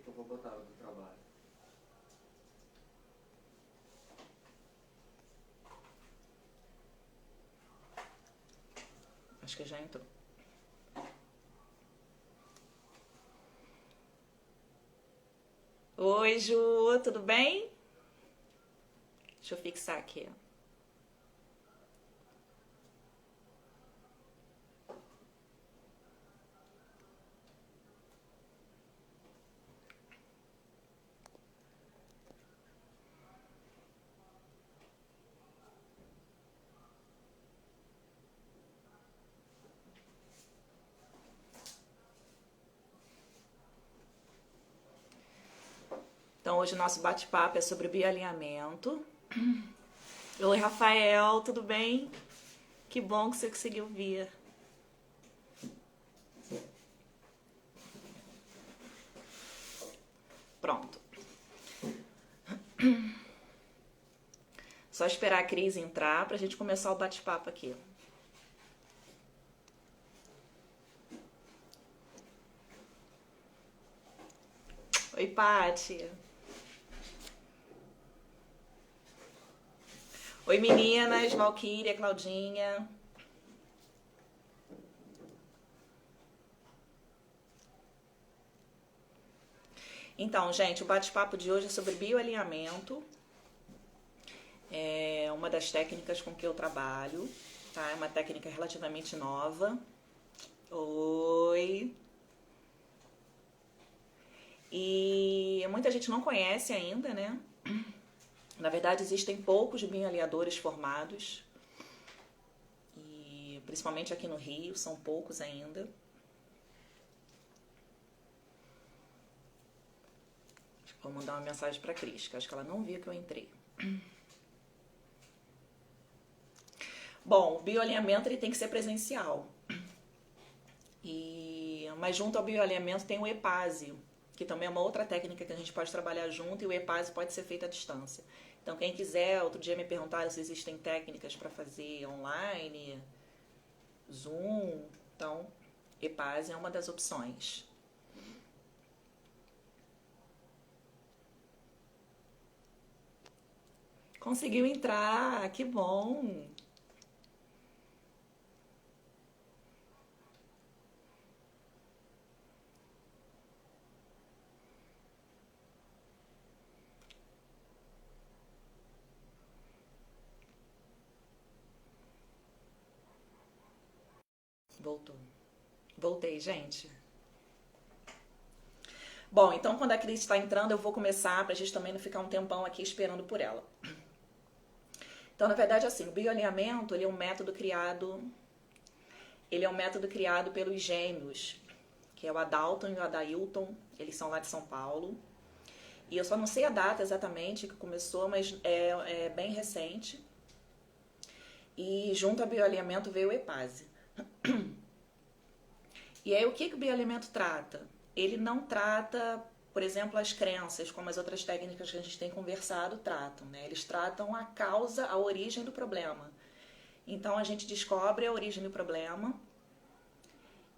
que eu vou botar do trabalho. Acho que já entrou. Oi, Ju, tudo bem? Deixa eu fixar aqui. Então, hoje o nosso bate-papo é sobre bioalinhamento. Oi, Rafael, tudo bem? Que bom que você conseguiu vir. Pronto. Só esperar a Cris entrar pra gente começar o bate-papo aqui. Oi, Pati. Oi, meninas, Valquíria, Claudinha. Então, gente, o bate-papo de hoje é sobre bioalinhamento. É uma das técnicas com que eu trabalho, tá? É uma técnica relativamente nova. Oi. E muita gente não conhece ainda, né? Na verdade, existem poucos bioalinhadores formados. E principalmente aqui no Rio, são poucos ainda. Vou mandar uma mensagem para a Cris, que acho que ela não viu que eu entrei. Bom, o bioalinhamento ele tem que ser presencial. Mas junto ao bioalinhamento tem o EPASE, que também é uma outra técnica que a gente pode trabalhar junto, e o EPASE pode ser feito à distância. Então, quem quiser, outro dia me perguntaram se existem técnicas para fazer online, Zoom. Então, EPASE é uma das opções. Conseguiu entrar, que bom! Voltou. Voltei, gente. Bom, então quando a Cris está entrando, eu vou começar para a gente também não ficar um tempão aqui esperando por ela. Então, na verdade, assim, o bioalinhamento ele é um método criado pelos gêmeos, que é o Adalton e o Adailton. Eles são lá de São Paulo. E eu só não sei a data exatamente que começou, mas é bem recente. E junto ao bioalinhamento veio o EPASE. E aí, o que o bioalinhamento trata? Ele não trata, por exemplo, as crenças, como as outras técnicas que a gente tem conversado tratam, né? Eles tratam a causa, a origem do problema. Então, a gente descobre a origem do problema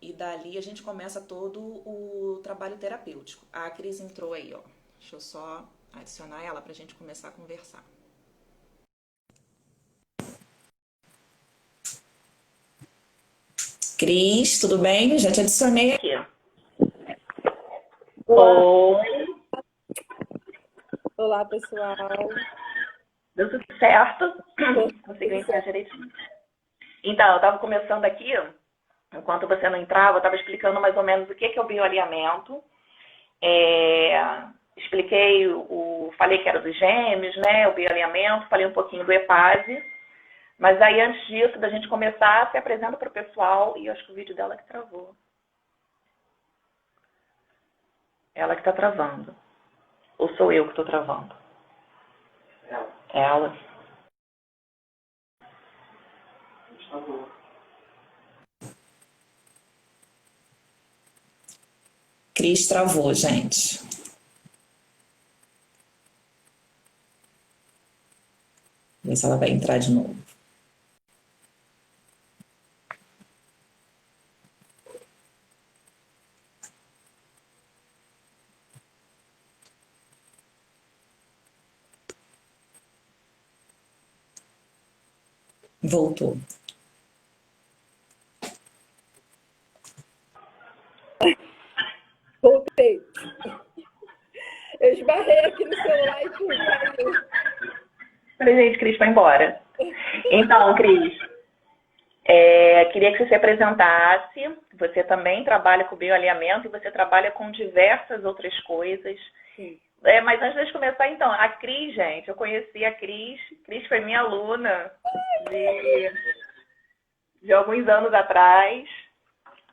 e dali a gente começa todo o trabalho terapêutico. A Cris entrou aí, ó. Deixa eu só adicionar ela pra gente começar a conversar. Cris, tudo bem? Já te adicionei aqui. Oi. Olá, pessoal. Deu tudo certo? Consegui entrar direitinho. Então, eu estava começando aqui, enquanto você não entrava, eu estava explicando mais ou menos o que é o bioalinhamento. Expliquei, falei que era dos gêmeos, né? O bioalinhamento, falei um pouquinho do EPASE. Mas aí, antes disso, da gente começar, se apresenta para o pessoal, e eu acho que o vídeo dela que travou. Ela que está travando. Ou sou eu que estou travando? Ela. Cris travou, gente. Ver se ela vai entrar de novo. Voltou. Voltei. Eu esbarrei aqui no celular e tudo caiu. Falei, gente, Cris foi embora. Então, Cris, queria que você se apresentasse. Você também trabalha com bioalinhamento e você trabalha com diversas outras coisas. Sim. Mas antes de começar, então, a Cris, gente, eu conheci a Cris. Cris foi minha aluna de alguns anos atrás.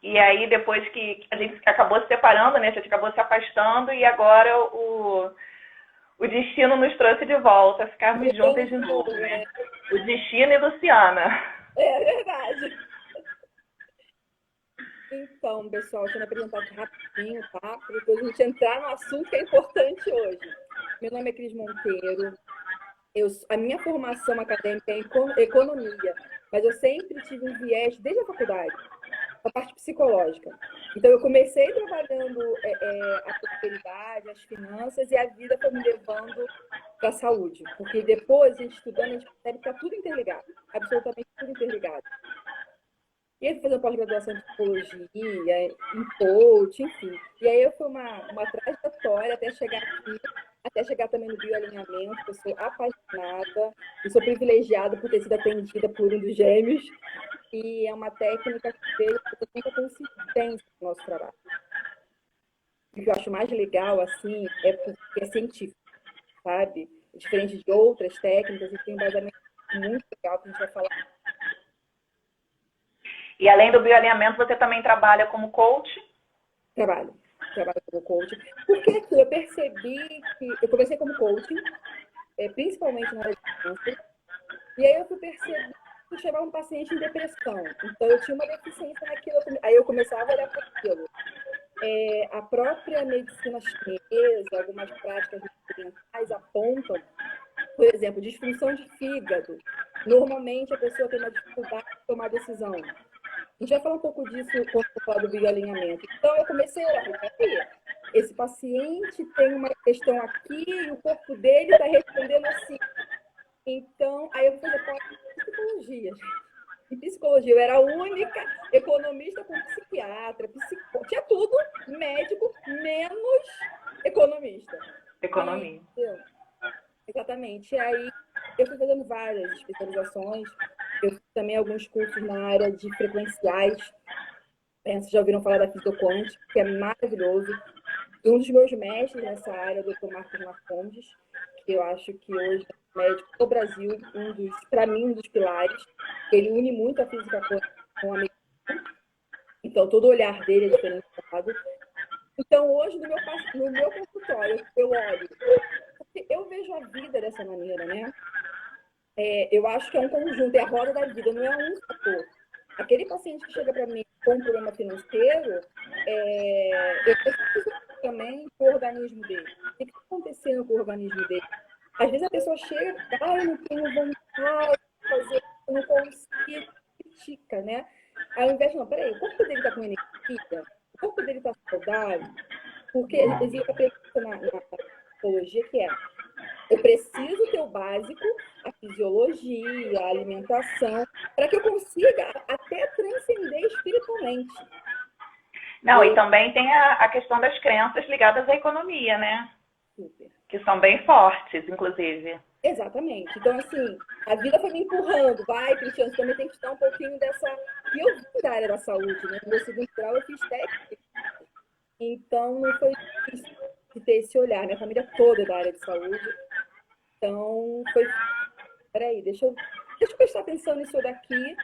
E aí, depois que a gente acabou se separando, né? A gente acabou se afastando e agora o destino nos trouxe de volta, ficarmos juntas de novo, né? O destino e Luciana. É verdade. Então, pessoal, deixa eu me apresentar aqui rapidinho, tá? Para depois a gente entrar no assunto que é importante hoje. Meu nome é Cris Monteiro. A minha formação acadêmica é em economia, mas eu sempre tive um viés, desde a faculdade, a parte psicológica. Então, eu comecei trabalhando a prosperidade, as finanças, e a vida foi me levando para a saúde. Porque depois, a gente estudando, a gente percebe que está tudo interligado, absolutamente tudo interligado. E aí, fui fazer uma pós-graduação em psicologia, em coach, enfim. E aí, foi uma trajetória até chegar aqui, até chegar também no bioalinhamento, que eu sou apaixonada e sou privilegiada por ter sido atendida por um dos gêmeos. E é uma técnica que veio com muita consistência no nosso trabalho. O que eu acho mais legal, assim, é porque é científico, sabe? Diferente de outras técnicas, e tem um embasamento muito legal que a gente vai falar. E além do bioalinhamento, você também trabalha como coach? Trabalho como coach. Porque aqui eu percebi que eu comecei como coaching, principalmente na área de câncer, e aí eu fui perceber que chegava um paciente em depressão. Então eu tinha uma deficiência naquilo. Aí eu começava a olhar para aquilo. A própria medicina chinesa, algumas práticas orientais apontam, por exemplo, disfunção de fígado. Normalmente a pessoa tem uma dificuldade de tomar decisão. A gente vai falar um pouco disso quando eu falar do bioalinhamento. Então, eu comecei a olhar, esse paciente tem uma questão aqui e o corpo dele está respondendo assim. Então, aí eu vou fazer parte de psicologia, gente. Em psicologia, eu era a única economista com psiquiatra, psicólogo, tinha tudo, médico, menos economista. Economia. Exatamente. E aí, eu fui fazendo várias especializações. Eu fiz também alguns cursos na área de frequenciais. Vocês já ouviram falar da fisioquântica, que é maravilhoso. E um dos meus mestres nessa área, o Dr. Marcos Marcondes, que eu acho que hoje é médico do Brasil, para mim, um dos pilares. Ele une muito a física quântica com a medicina. Então, todo o olhar dele é diferenciado. Então, hoje, no meu consultório, eu olho. Porque eu vejo a vida dessa maneira, né? Eu acho que é um conjunto, é a roda da vida, não é um fator. Aquele paciente que chega para mim com um problema financeiro, eu preciso também com o organismo dele. O que está acontecendo com o organismo dele? Às vezes a pessoa chega e fala, eu não tenho vontade de fazer, eu não consigo, critica, né? Ao invés de, não, peraí, o corpo dele está com energia, o corpo dele está saudável, porque existe a pergunta na psicologia que é, eu preciso ter o básico, a fisiologia, a alimentação, para que eu consiga até transcender espiritualmente. Não, e também tem a questão das crenças ligadas à economia, né? Super. Que são bem fortes, inclusive. Exatamente. Então, assim, a vida foi me empurrando. Vai, Cristiano, você também tem que estudar um pouquinho dessa... E eu vim da área da saúde, né? No meu segundo grau, eu fiz técnica. Então, não foi difícil de ter esse olhar. Minha família toda é da área de saúde. Então, foi... Peraí, deixa eu prestar atenção nisso daqui.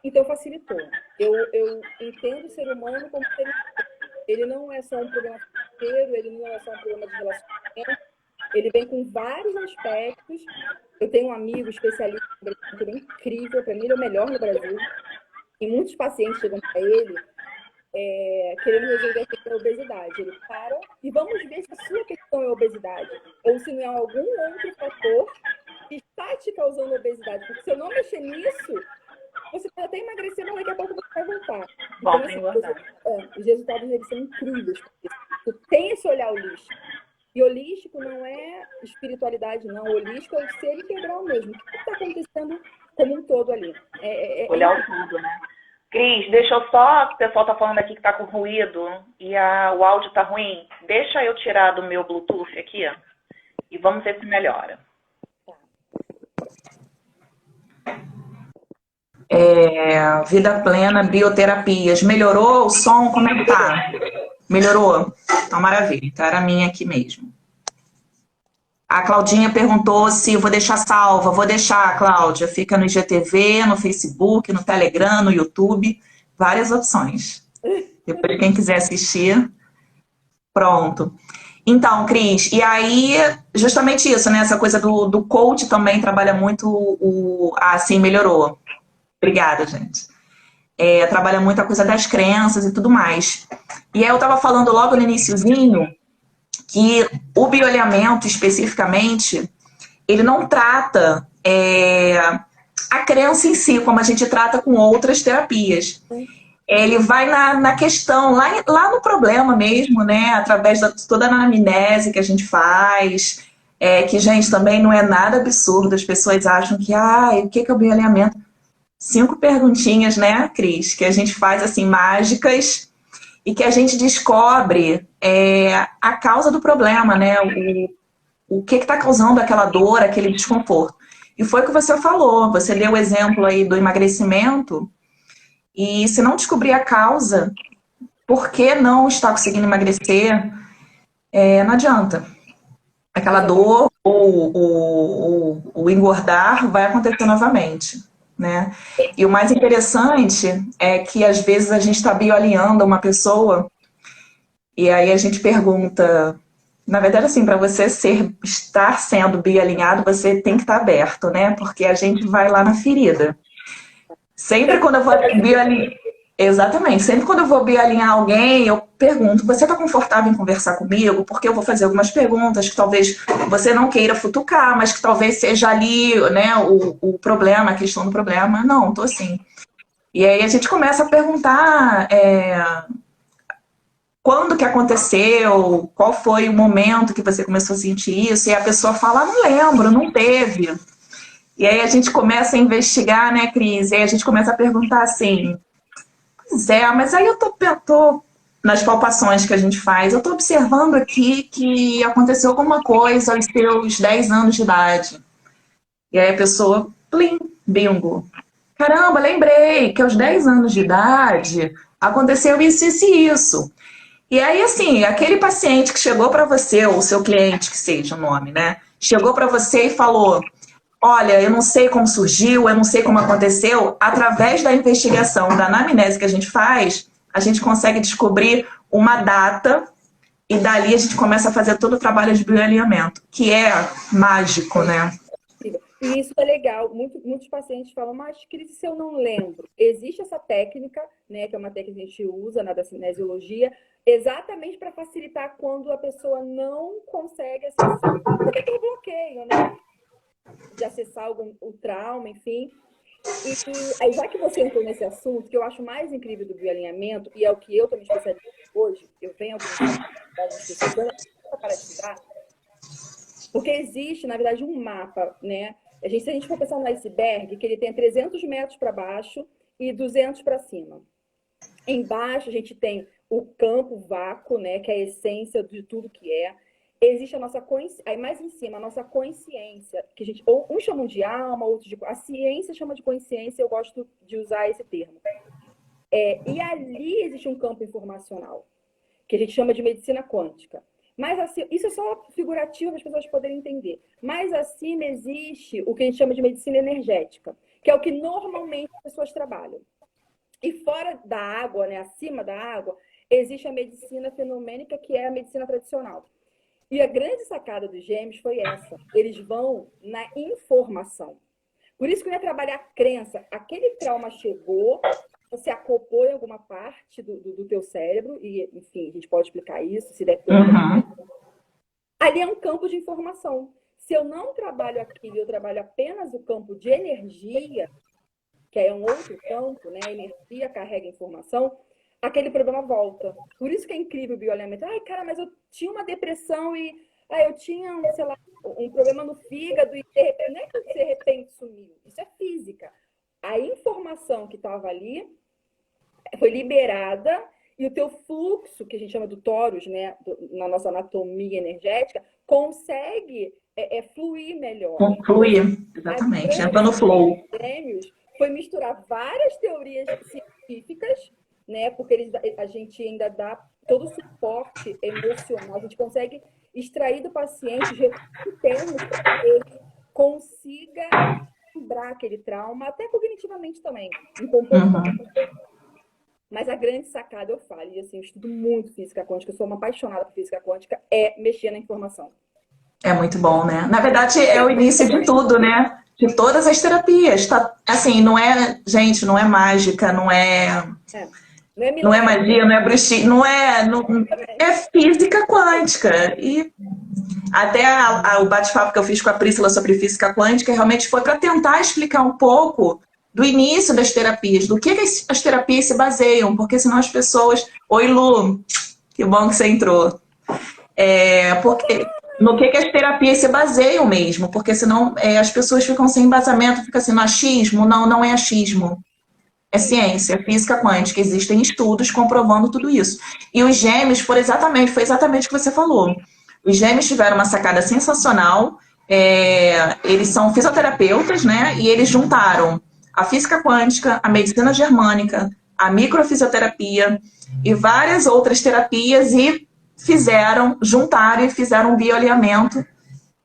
Então, facilitou. Eu entendo o ser humano como ser humano. Ele não é só um problema financeiro, ele não é só um problema de relacionamento. Ele vem com vários aspectos. Eu tenho um amigo especialista em emagrecimento, ele é incrível, para mim ele é o melhor no Brasil. E muitos pacientes chegam para ele querendo resolver a questão da obesidade. Ele para e vamos ver se a sua questão é obesidade ou se não é algum outro fator que está te causando obesidade. Porque se eu não mexer nisso, você pode até emagrecer, mas daqui a pouco você vai voltar. Então, assim, os resultados eles são incríveis. Tu tem esse olhar holístico. E holístico não é espiritualidade, não. Holístico é o ser integral mesmo. O que está acontecendo como um todo ali? Olhar o tudo, né? Cris, deixa eu só, o pessoal tá falando aqui que tá com ruído e o áudio tá ruim. Deixa eu tirar do meu Bluetooth aqui e vamos ver se melhora. Vida plena, bioterapias. Melhorou o som? Como é que tá? Melhorou? Então, maravilha. Então, era a minha aqui mesmo. A Claudinha perguntou se vou deixar salva. Vou deixar, Cláudia. Fica no IGTV, no Facebook, no Telegram, no YouTube. Várias opções. Depois, quem quiser assistir, pronto. Então, Cris, e aí, justamente isso, né? Essa coisa do coach também trabalha muito assim, melhorou. Obrigada, gente. Trabalha muito a coisa das crenças e tudo mais. E aí eu estava falando logo no iniciozinho que o bioalinhamento, especificamente, ele não trata a crença em si, como a gente trata com outras terapias. Ele vai na questão, lá no problema mesmo, né? Através de toda a anamnese que a gente faz, que, gente, também não é nada absurdo. As pessoas acham que, o que é o bioalinhamento? 5 perguntinhas, né, Cris? Que a gente faz, assim, mágicas e que a gente descobre a causa do problema, né? O que está causando aquela dor, aquele desconforto. E foi o que você falou. Você deu o exemplo aí do emagrecimento. E se não descobrir a causa, por que não está conseguindo emagrecer, não adianta. Aquela dor ou o engordar vai acontecer novamente, né? E o mais interessante é que às vezes a gente está bioalinhando uma pessoa e aí a gente pergunta, na verdade assim, para você estar sendo bioalinhado, você tem que estar aberto, né? Porque a gente vai lá na ferida. Sempre quando eu vou bioalinhar, exatamente, sempre quando eu vou bioalinhar alguém, eu pergunto, você está confortável em conversar comigo? Porque eu vou fazer algumas perguntas que talvez você não queira futucar, mas que talvez seja ali, né, o problema, a questão do problema. Não, tô assim. E aí a gente começa a perguntar quando que aconteceu, qual foi o momento que você começou a sentir isso, e a pessoa fala, não lembro, não teve. E aí a gente começa a investigar, né, Cris? E aí a gente começa a perguntar assim, pois mas aí eu tô nas palpações que a gente faz, eu tô observando aqui que aconteceu alguma coisa aos seus 10 anos de idade. E aí a pessoa, plim, bingo. Caramba, lembrei que aos 10 anos de idade aconteceu isso, isso e isso. E aí, assim, aquele paciente que chegou para você, ou o seu cliente, que seja o nome, né? Chegou para você e falou, olha, eu não sei como surgiu, eu não sei como aconteceu. Através da investigação, da anamnese que a gente faz, a gente consegue descobrir uma data e dali a gente começa a fazer todo o trabalho de bioalinhamento, que é mágico, né? E isso é legal. Muitos pacientes falam, mas Cris, se eu não lembro? Existe essa técnica, né, que é uma técnica que a gente usa na cinesiologia, exatamente para facilitar quando a pessoa não consegue acessar. Porque tem um bloqueio, né? De acessar o trauma, enfim. E aí, já que você entrou nesse assunto, que eu acho mais incrível do bioalinhamento, e é o que eu estou me especializando hoje, eu venho algumas pessoas para estudar, porque existe, na verdade, um mapa, né? Se a gente for pensar no iceberg, que ele tem 300 metros para baixo e 200 para cima. Embaixo a gente tem o campo vácuo, né? Que é a essência de tudo que é. Existe a nossa consciência, aí mais em cima, a nossa consciência, que a gente, ou uns chamam de alma, outros de... A ciência chama de consciência, eu gosto de usar esse termo. E ali existe um campo informacional, que a gente chama de medicina quântica. Mas assim, isso é só figurativo para as pessoas poderem entender. Mais acima existe o que a gente chama de medicina energética, que é o que normalmente as pessoas trabalham. E fora da água, né, acima da água, existe a medicina fenomênica, que é a medicina tradicional. E a grande sacada dos gêmeos foi essa. Eles vão na informação. Por isso que não é trabalhar a crença. Aquele trauma chegou, você acoplou em alguma parte do teu cérebro, e, enfim, a gente pode explicar isso, se der tempo. Ali é um campo de informação. Se eu não trabalho aquilo, eu trabalho apenas o campo de energia, que é um outro campo, né? A energia carrega informação, aquele problema volta. Por isso que é incrível o bioalinhamento. Ai, cara, mas eu tinha uma depressão e eu tinha, sei lá, um problema no fígado e não é que de repente sumiu. Isso é física. A informação que estava ali foi liberada e o teu fluxo, que a gente chama do torus, né, na nossa anatomia energética, consegue fluir melhor. Fluir, exatamente. Entra no flow. Gêmeos foi misturar várias teorias científicas, né, porque a gente ainda dá todo o suporte emocional, a gente consegue extrair do paciente os recursos internos para que ele consiga lembrar aquele trauma, até cognitivamente também, em comportamento. Mas a grande sacada, eu falo, e assim, eu estudo muito física quântica, eu sou uma apaixonada por física quântica, é mexer na informação. É muito bom, né? Na verdade, é o início de tudo, né? De todas as terapias. Tá, assim, não é, gente, não é mágica, não é magia, não é bruxinha, é física quântica. E até o bate-papo que eu fiz com a Priscila sobre física quântica realmente foi para tentar explicar um pouco do início das terapias, do que as terapias se baseiam, porque senão as pessoas... Oi, Lu, que bom que você entrou. Porque... No que as terapias se baseiam mesmo, porque senão as pessoas ficam sem embasamento, fica assim, no achismo. Não é achismo. É ciência, é física quântica. Existem estudos comprovando tudo isso. E os gêmeos foi exatamente o que você falou. Os gêmeos tiveram uma sacada sensacional. Eles são fisioterapeutas, né? E eles juntaram a física quântica, a medicina germânica, a microfisioterapia e várias outras terapias e juntaram e fizeram um bioalinhamento,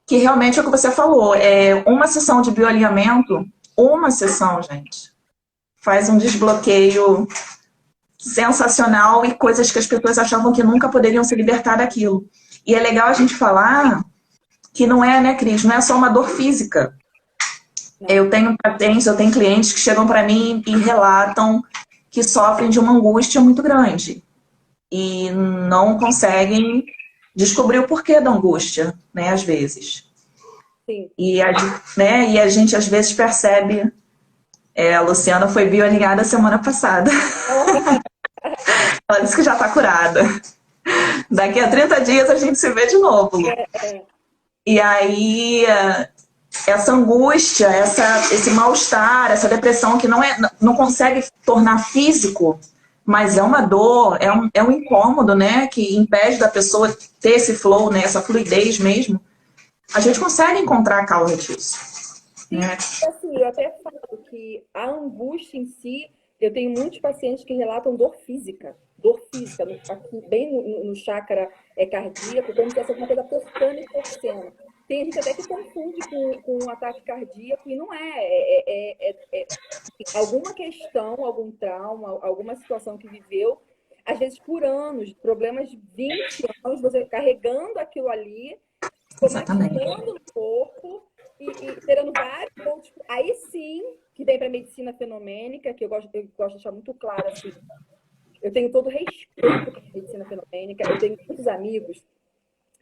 que realmente é o que você falou. Uma sessão de bioalinhamento, uma sessão, gente, faz um desbloqueio sensacional e coisas que as pessoas achavam que nunca poderiam se libertar daquilo. E é legal a gente falar que não é, né, Cris? Não é só uma dor física. Eu tenho pacientes, eu tenho clientes que chegam para mim e relatam que sofrem de uma angústia muito grande. E não conseguem descobrir o porquê da angústia, né, às vezes. Sim. E a gente, às vezes, percebe... a Luciana foi bioalinhada semana passada. Ela disse que já está curada. Daqui a 30 dias a gente se vê de novo. E aí, essa angústia, esse mal-estar, essa depressão que não consegue tornar físico... Mas é uma dor, é um incômodo, né? Que impede da pessoa ter esse flow, né? Essa fluidez mesmo. A gente consegue encontrar a causa disso. Sim, né? assim, eu até falo que a angústia em si, eu tenho muitos pacientes que relatam dor física. Dor física, aqui, bem no chakra cardíaco, como se fosse alguma coisa apertando e torcendo. Tem gente até que confunde com um ataque cardíaco e não é. Alguma questão, algum trauma, alguma situação que viveu, às vezes por anos, problemas de 20 anos, você carregando aquilo ali, somatizando no corpo e terando vários pontos. Aí sim, que vem para a medicina fenomênica, que eu gosto de deixar muito claro assim. Eu tenho todo respeito pela medicina fenomênica, eu tenho muitos amigos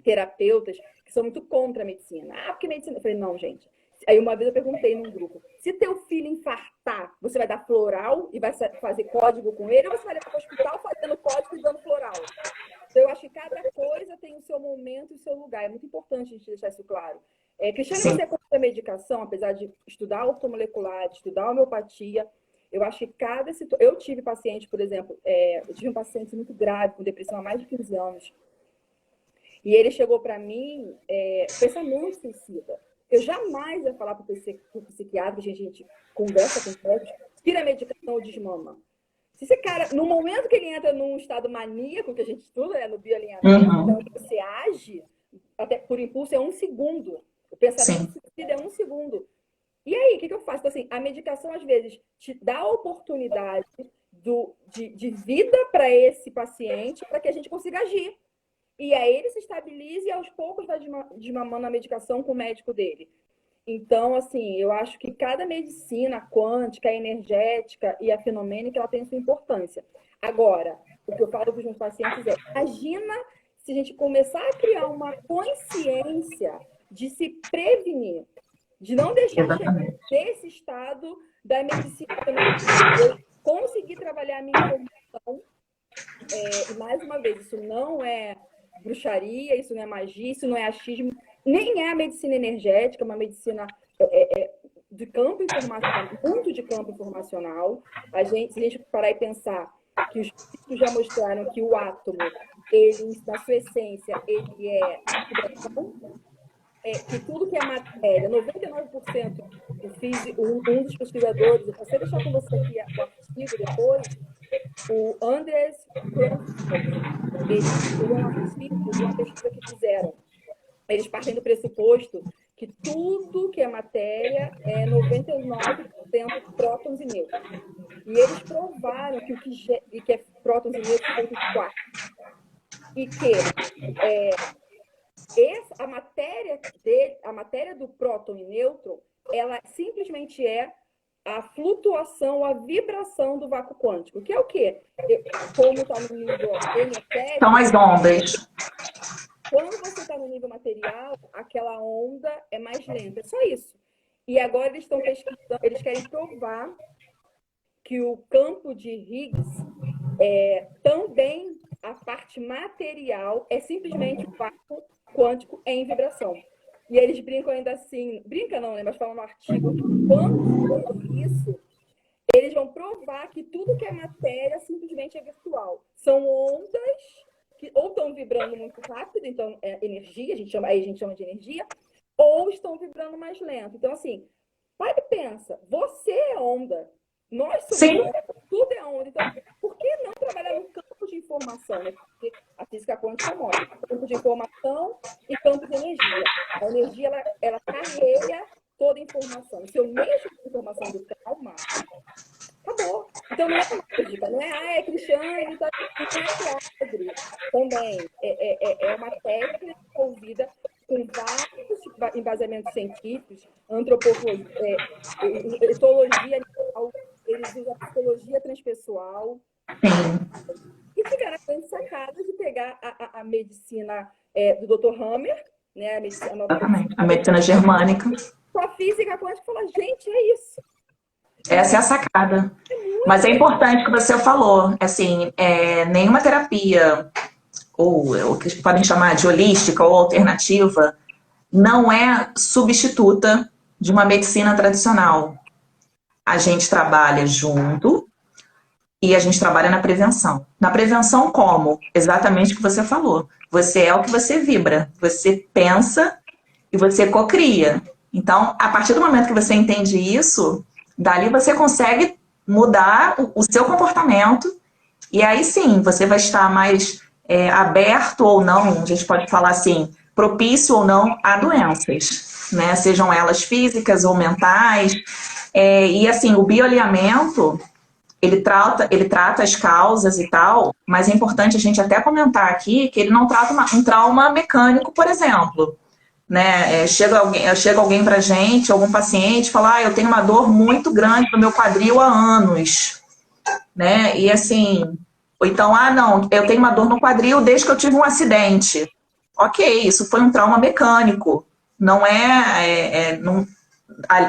terapeutas que são muito contra a medicina. Porque medicina... Eu falei, não, gente. Aí uma vez eu perguntei num grupo, se teu filho infartar, você vai dar floral e vai fazer código com ele, ou você vai levar para o hospital fazendo código e dando floral? Então, eu acho que cada coisa tem o seu momento e o seu lugar. É muito importante a gente deixar isso claro. Cristiane, você é contra a medicação, apesar de estudar ortomolecular, de estudar homeopatia, eu acho que cada situação... Eu tive paciente, por exemplo, eu tive um paciente muito grave, com depressão há mais de 15 anos, e ele chegou para mim, pensamento suicida. Eu jamais ia falar para o psiquiatra, a gente conversa com médicos, tira a medicação ou desmama. Se esse cara, no momento que ele entra num estado maníaco, que a gente estuda, né, no bioalinhamento, então você age, até por impulso, é 1 segundo. O pensamento suicida é 1 segundo. E aí, o que eu faço? Então, assim, a medicação, às vezes, te dá a oportunidade de vida para esse paciente, para que a gente consiga agir. E aí ele se estabilize e aos poucos vai desmamando a medicação com o médico dele. Então, assim, eu acho que cada medicina quântica, a energética e a fenomênica, ela tem a sua importância. Agora, o que eu falo para os meus pacientes é, imagina se a gente começar a criar uma consciência de se prevenir, de não deixar chegar nesse estado da medicina fenomênica. Eu consegui trabalhar a minha informação, e mais uma vez, isso não é bruxaria, isso não é magia, isso não é achismo, nem é a medicina energética, é uma medicina de campo informacional, muito de campo informacional. Se a gente parar e pensar que os estudos já mostraram que o átomo, ele, na sua essência, ele é vibração, que tudo que é matéria, 99% um dos pesquisadores, eu posso deixar com você aqui o artigo depois, o Anders Kronfeld, ele é um artigo de uma pesquisa que fizeram. Eles partem do pressuposto que tudo que é matéria é 99% prótons e nêutrons. E eles provaram que o que é prótons e nêutrons são os quartos. E que a matéria do próton e nêutron, ela simplesmente é a flutuação, a vibração do vácuo quântico. Que é o quê? Como está no nível NFS... São as ondas. Quando você está no nível material, aquela onda é mais lenta. É só isso. E agora eles estão pesquisando, eles querem provar que o campo de Higgs também, a parte material, é simplesmente o vácuo quântico em vibração. E eles brincam ainda assim, brinca não, né? Mas falam no artigo que quando isso, eles vão provar que tudo que é matéria simplesmente é virtual. São ondas que ou estão vibrando muito rápido, então é energia, aí a gente chama de energia, ou estão vibrando mais lento. Então, assim, para e pensa, você é onda, nós somos onda, tudo é onda. Então, por que não trabalhar no campo de informação, né? Porque a física quântica mostra campo de informação e campo de energia. A energia, ela carrega toda a informação. Se eu mexo com a informação do trauma, acabou. Então não é mágica, não é Cristiane, não é milagre. Também é uma técnica envolvida com vários embasamentos científicos, antropologia, etologia animal, eles usam a psicologia transpessoal. E ficaram a grande sacada de pegar a medicina do Dr. Hammer, né, a medicina germânica, com a física quântica, e falar, gente, é isso. Essa é a sacada. Mas é importante que você falou, assim, nenhuma terapia, ou o que podem chamar de holística ou alternativa, não é substituta de uma medicina tradicional. A gente trabalha junto e a gente trabalha na prevenção. Na prevenção como? Exatamente o que você falou. Você é o que você vibra. Você pensa e você cocria. Então, a partir do momento que você entende isso, dali você consegue mudar o seu comportamento e aí sim, você vai estar mais aberto ou não, a gente pode falar assim, propício ou não a doenças, né? Sejam elas físicas ou mentais. E assim, o bioalinhamento, ele trata as causas e tal, mas é importante a gente até comentar aqui que ele não trata um trauma mecânico, por exemplo. Né? Chega alguém pra gente, algum paciente, fala, eu tenho uma dor muito grande no meu quadril há anos, né? E assim, ou então, não, eu tenho uma dor no quadril desde que eu tive um acidente. Ok, isso foi um trauma mecânico, não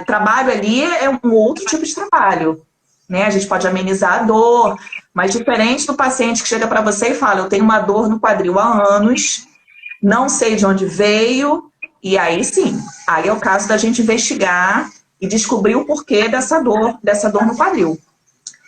trabalho ali é um outro tipo de trabalho, né? A gente pode amenizar a dor, mas diferente do paciente que chega para você e fala, eu tenho uma dor no quadril há anos, não sei de onde veio. E aí sim, aí é o caso da gente investigar e descobrir o porquê dessa dor no quadril.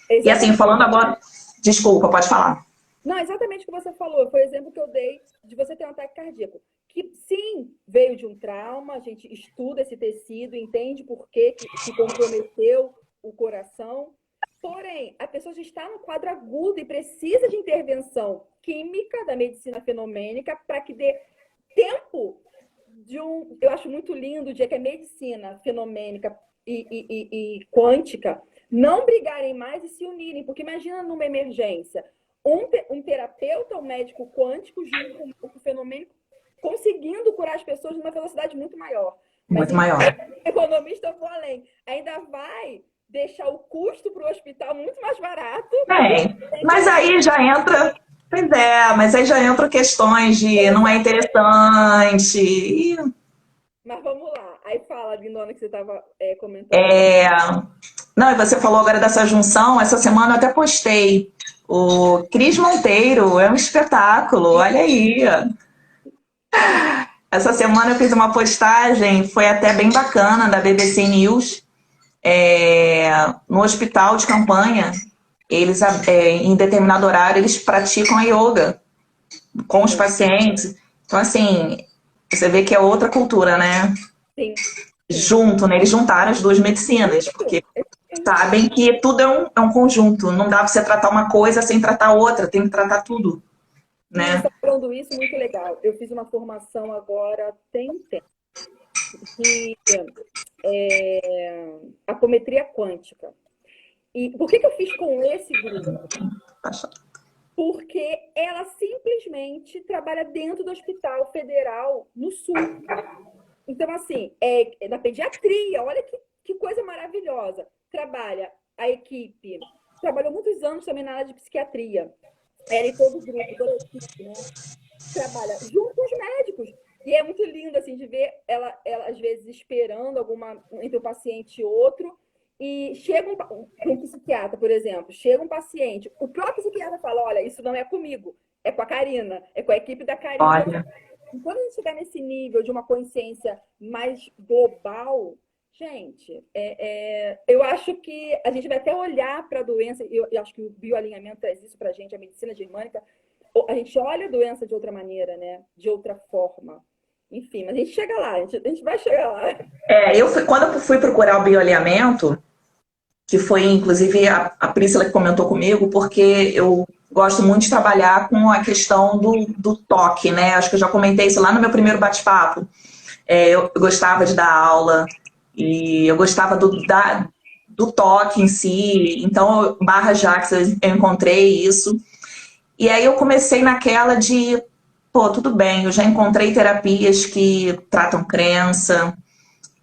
Exatamente. E assim, falando agora... Desculpa, pode falar. Não, exatamente o que você falou. Foi o exemplo que eu dei de você ter um ataque cardíaco. Que sim, veio de um trauma, a gente estuda esse tecido, entende por que comprometeu o coração. Porém, a pessoa já está no quadro agudo e precisa de intervenção química da medicina fenomênica para que dê tempo... eu acho muito lindo o dia que a medicina fenomênica e quântica não brigarem mais e se unirem, porque imagina numa emergência, um terapeuta, um médico quântico junto com um médico fenomênico conseguindo curar as pessoas numa velocidade muito maior. Muito maior. O economista for além, ainda vai deixar o custo para o hospital muito mais barato. Mas aí já entra... Pois mas aí já entram questões de não é interessante. Mas vamos lá. Aí fala, Lindona, que você estava comentando. Não, e você falou agora dessa junção. Essa semana eu até postei. O Cris Monteiro é um espetáculo, olha aí. Essa semana eu fiz uma postagem, foi até bem bacana, da BBC News, no hospital de campanha. Eles, em determinado horário, eles praticam a yoga com os pacientes. Então, assim, você vê que é outra cultura, né? Sim. Junto, né? Eles juntaram as duas medicinas, porque sabem que tudo é um conjunto. Não dá pra você tratar uma coisa sem tratar outra, tem que tratar tudo, né? Você está falando isso, muito legal. Eu fiz uma formação agora, tem um tempo, de apometria quântica. E por que eu fiz com esse grupo? Porque ela simplesmente trabalha dentro do Hospital Federal no Sul. Então, assim, na pediatria, olha que coisa maravilhosa. Trabalha a equipe, trabalhou muitos anos também na área de psiquiatria. Ela e todo o grupo, toda a equipe, né? Trabalha junto com os médicos. E é muito lindo, assim, de ver ela às vezes, esperando entre um paciente e outro. E chega um psiquiatra, por exemplo, chega um paciente, o próprio psiquiatra fala, olha, isso não é comigo, é com a Karina, é com a equipe da Karina. Olha. E quando a gente chegar nesse nível de uma consciência mais global, gente, eu acho que a gente vai até olhar para a doença, eu acho que o bioalinhamento traz isso para a gente, a medicina germânica, a gente olha a doença de outra maneira, né? De outra forma. Enfim, mas a gente chega lá, a gente vai chegar lá. Quando eu fui procurar o bioalinhamento, que foi inclusive a Priscila que comentou comigo, porque eu gosto muito de trabalhar com a questão do toque, né? Acho que eu já comentei isso lá no meu primeiro bate-papo. Eu gostava de dar aula e eu gostava do toque em si. Então, Barra Jax, eu encontrei isso. E aí eu comecei naquela de, pô, tudo bem, eu já encontrei terapias que tratam crença,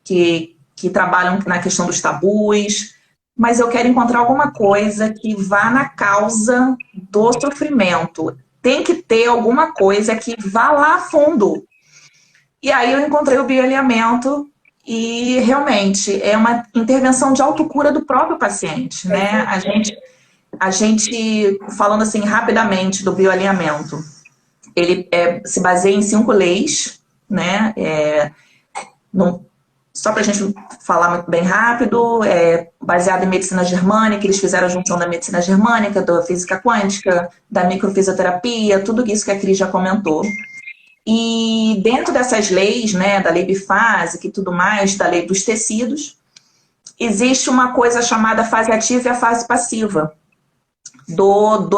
que trabalham na questão dos tabus, mas eu quero encontrar alguma coisa que vá na causa do sofrimento. Tem que ter alguma coisa que vá lá a fundo. E aí eu encontrei o bioalinhamento e realmente é uma intervenção de autocura do próprio paciente, né? A gente, falando assim rapidamente do bioalinhamento, ele se baseia em 5 leis, né? Só para a gente falar bem rápido, baseado em medicina germânica, eles fizeram a junção da medicina germânica, da física quântica, da microfisioterapia, tudo isso que a Cris já comentou. E dentro dessas leis, né, da lei bifásica e tudo mais, da lei dos tecidos, existe uma coisa chamada fase ativa e a fase passiva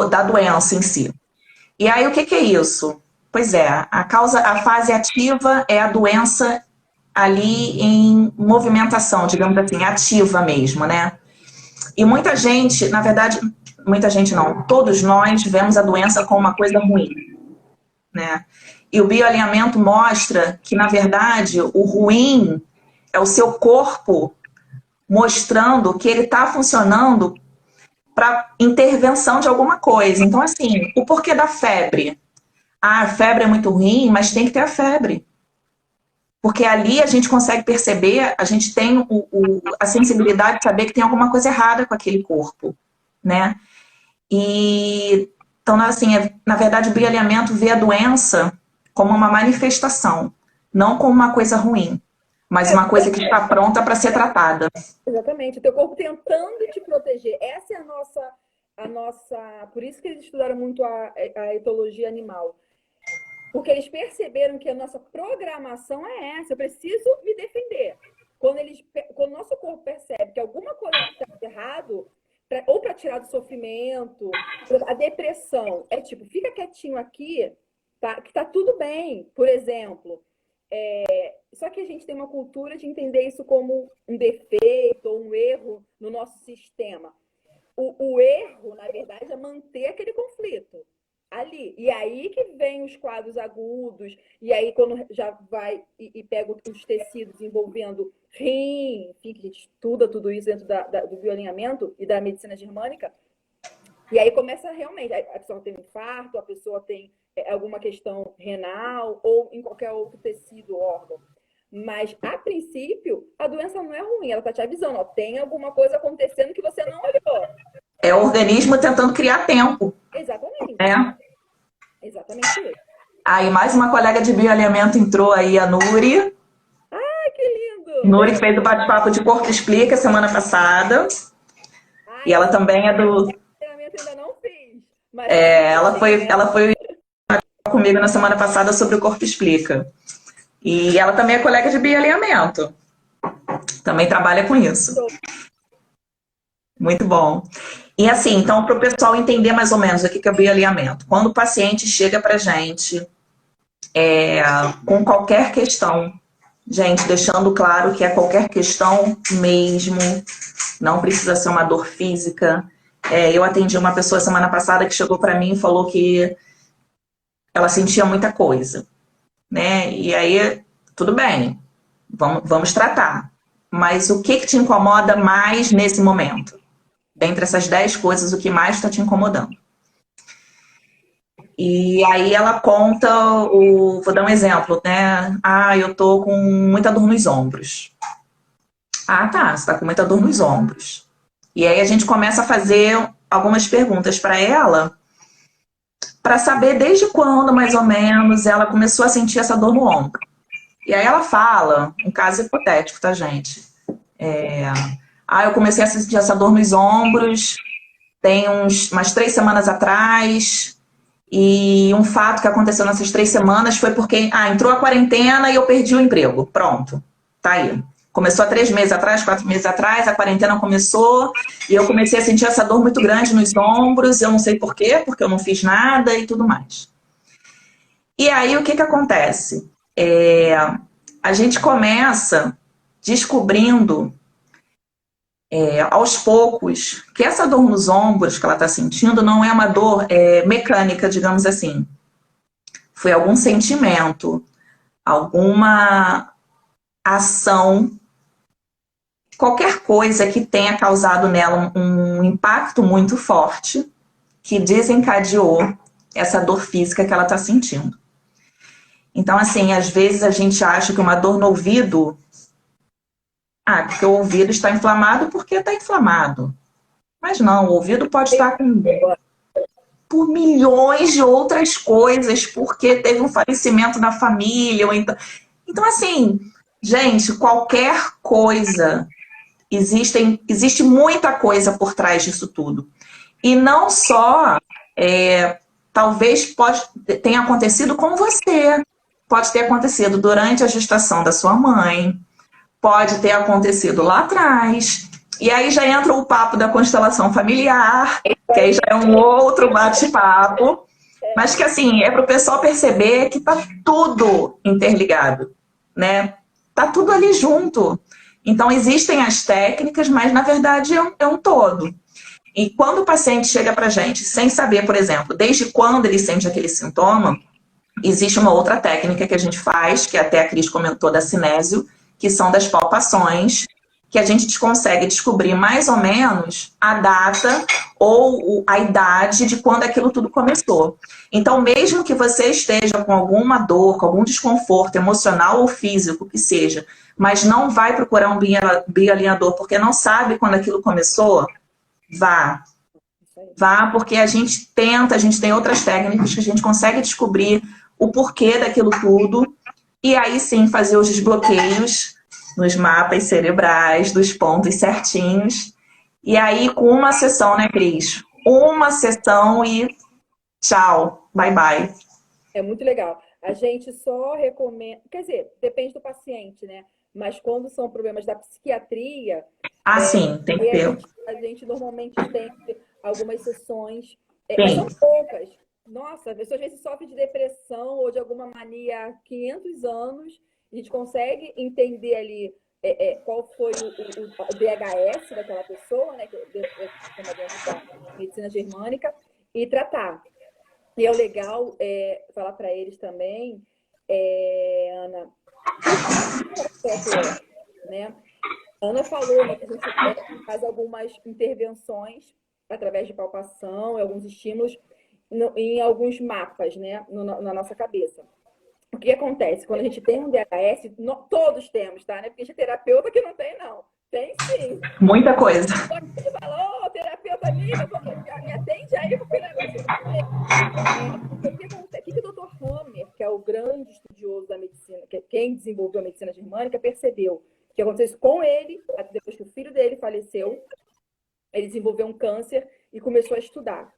da doença em si. E aí, o que é isso? Pois é, a fase ativa é a doença ali em movimentação, digamos assim, ativa mesmo, né? E muita gente, na verdade, muita gente não, todos nós vemos a doença como uma coisa ruim, né? E o bioalinhamento mostra que, na verdade, o ruim é o seu corpo mostrando que ele está funcionando para intervenção de alguma coisa. Então, assim, o porquê da febre? A febre é muito ruim, mas tem que ter a febre. Porque ali a gente consegue perceber, a gente tem a sensibilidade de saber que tem alguma coisa errada com aquele corpo, né? E, então, assim, na verdade, o bioalinhamento vê a doença como uma manifestação, não como uma coisa ruim, mas uma coisa que está pronta para ser tratada. Exatamente, o teu corpo tentando te proteger. Essa é a nossa... Por isso que eles estudaram muito a etologia animal. Porque eles perceberam que a nossa programação é essa. Eu preciso me defender. Quando o nosso corpo percebe que alguma coisa está errado, ou para tirar do sofrimento, a depressão, é tipo, fica quietinho aqui, tá, que tá tudo bem, por exemplo. Só que a gente tem uma cultura de entender isso como um defeito ou um erro no nosso sistema. O erro, na verdade, é manter aquele conflito ali. E aí que vem os quadros agudos, e aí quando já vai e pega os tecidos envolvendo rim, enfim, que a gente estuda tudo isso dentro do bioalinhamento e da medicina germânica, e aí começa realmente, a pessoa tem um infarto, a pessoa tem alguma questão renal ou em qualquer outro tecido, órgão. Mas, a princípio, a doença não é ruim, ela está te avisando, ó, tem alguma coisa acontecendo que você não olhou. É o organismo tentando criar tempo. Exatamente. É. Exatamente isso. Aí mais uma colega de bioalinhamento entrou aí, a Nuri. Ai, que lindo! Nuri fez o bate-papo de Corpo Explica semana passada. Ai, E ela também é do... treinamento ainda não fiz. Mas ela foi comigo na semana passada sobre o Corpo Explica. E ela também é colega de bioalinhamento. Também trabalha com isso. Muito bom. E assim, então, para o pessoal entender mais ou menos o que é bioalinhamento. Quando o paciente chega para a gente com qualquer questão, gente, deixando claro que é qualquer questão mesmo, não precisa ser uma dor física. Eu atendi uma pessoa semana passada que chegou para mim e falou que ela sentia muita coisa, né? E aí, tudo bem, vamos tratar. Mas o que te incomoda mais nesse momento? Dentre essas 10 coisas, o que mais está te incomodando? E aí ela conta, vou dar um exemplo, né? Ah, eu tô com muita dor nos ombros. Ah, tá, você tá com muita dor nos ombros. E aí a gente começa a fazer algumas perguntas para ela, para saber desde quando, mais ou menos, ela começou a sentir essa dor no ombro. E aí ela fala, um caso hipotético, tá, gente? Eu comecei a sentir essa dor nos ombros tem umas 3 semanas atrás, e um fato que aconteceu nessas 3 semanas foi porque entrou a quarentena e eu perdi o emprego. Pronto, tá aí. Começou há 3 meses atrás, 4 meses atrás, a quarentena começou e eu comecei a sentir essa dor muito grande nos ombros, eu não sei por quê, porque eu não fiz nada e tudo mais. E aí o que acontece? A gente começa descobrindo aos poucos que essa dor nos ombros que ela está sentindo não é uma dor mecânica, digamos assim. Foi algum sentimento, alguma ação, qualquer coisa que tenha causado nela um impacto muito forte que desencadeou essa dor física que ela está sentindo. Então, assim, às vezes a gente acha que uma dor no ouvido... porque o ouvido está inflamado porque está inflamado. Mas não, o ouvido pode estar por milhões de outras coisas, porque teve um falecimento na família. Ou então, assim, gente, qualquer coisa, existe muita coisa por trás disso tudo. E não só, talvez tenha acontecido com você, pode ter acontecido durante a gestação da sua mãe, pode ter acontecido lá atrás. E aí já entra o papo da constelação familiar, que aí já é um outro bate-papo. Mas que, assim, é para o pessoal perceber que tá tudo interligado, né? Tá tudo ali junto. Então, existem as técnicas, mas, na verdade, é um todo. E quando o paciente chega pra gente sem saber, por exemplo, desde quando ele sente aquele sintoma, existe uma outra técnica que a gente faz, que até a Cris comentou da cinésio, que são das palpações, que a gente consegue descobrir mais ou menos a data ou a idade de quando aquilo tudo começou. Então, mesmo que você esteja com alguma dor, com algum desconforto emocional ou físico, que seja, mas não vai procurar um bioalinhador porque não sabe quando aquilo começou, vá, porque a gente tem outras técnicas que a gente consegue descobrir o porquê daquilo tudo, e aí sim fazer os desbloqueios nos mapas cerebrais, dos pontos certinhos. E aí com uma sessão, né, Cris? Uma sessão e tchau, bye bye. É muito legal. A gente só recomenda, quer dizer, depende do paciente, né? Mas quando são problemas da psiquiatria... sim, tem que ter. A gente normalmente tem algumas sessões, mas são poucas. Nossa, a pessoa às vezes sofre de depressão ou de alguma mania há 500 anos. A gente consegue entender ali qual foi o DHS daquela pessoa, né, que é da medicina germânica, e tratar. E é legal falar para eles também, Ana, né? Ana falou, né, que a gente faz algumas intervenções através de palpação, alguns estímulos em alguns mapas, né, na nossa cabeça. O que acontece? Quando a gente tem um DHS, todos temos, tá? Né? Porque tem terapeuta que não tem, não. Tem sim. Muita coisa. Quando você fala, terapeuta amiga, me atende aí, porque o negócio não tem. O que o Dr. Hammer, que é o grande estudioso da medicina, quem desenvolveu a medicina germânica, percebeu que aconteceu isso com ele, depois que o filho dele faleceu, ele desenvolveu um câncer e começou a estudar.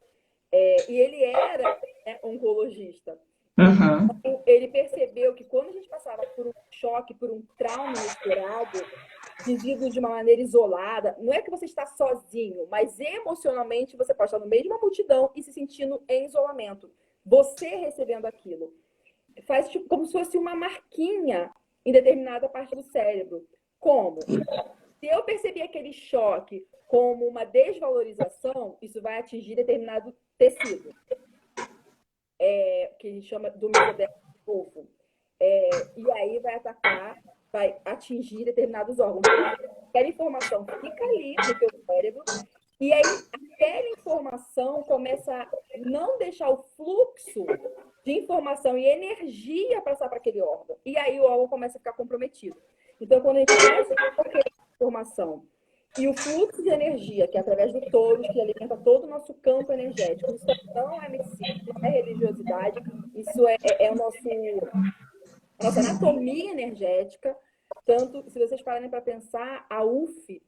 E ele era oncologista. Uhum. Então, ele percebeu que quando a gente passava por um choque, por um trauma inesperado, vivido de uma maneira isolada, não é que você está sozinho, mas emocionalmente você pode estar no meio de uma multidão e se sentindo em isolamento. Você recebendo aquilo. Faz tipo, como se fosse uma marquinha em determinada parte do cérebro. Como? Se eu perceber aquele choque como uma desvalorização, isso vai atingir determinado tecido, que a gente chama do mesodélico do fofo. E aí vai atingir determinados órgãos. Aquela informação fica ali no teu cérebro, e aí aquela informação começa a não deixar o fluxo de informação e energia passar para aquele órgão. E aí o órgão começa a ficar comprometido. Então, quando a gente faz aquela informação e o fluxo de energia, que é através do touro, que alimenta todo o nosso campo energético, isso não é medicina, não é religiosidade, isso é a nossa anatomia energética. Tanto, se vocês pararem para pensar, a UF,